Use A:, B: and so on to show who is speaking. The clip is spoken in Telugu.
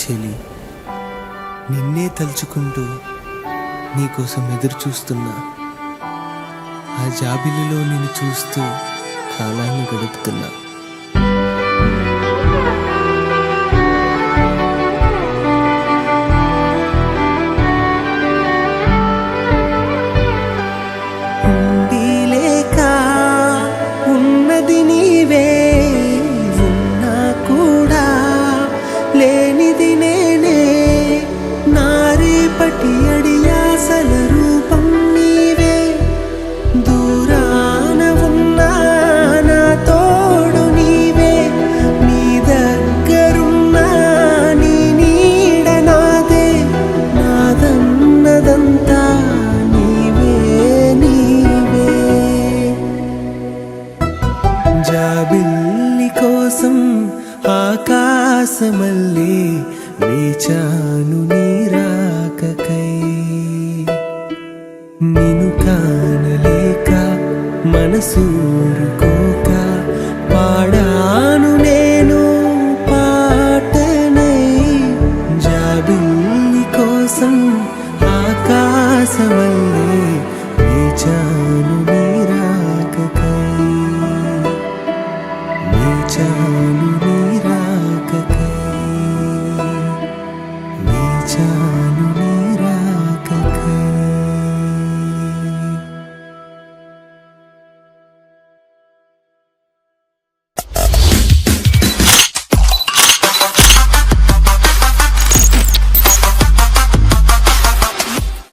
A: చెలి, నిన్నే తలుచుకుంటూ నీకోసం ఎదురు చూస్తున్నా. ఆ జాబిలిలో నిన్ను చూస్తూ కాలాన్ని గడుపుతున్నా. ఉండి లేక ఉన్నది నీవే, ఉన్నా కూడా లేనిది నేనే. నారేపటి అడియాసల రూపం నీవే. దూరాన ఉన్నా నా తోడు నీవే. నీ దగ్గరున్నా నీ నీడ నాదే. నాదన్నదంతా నీవే నీవే. జాబిల్లి కోసం ఆకాశమల్లే వేచాను నీ రాకకై. నిన్ను కానలేక మనసూరుకోక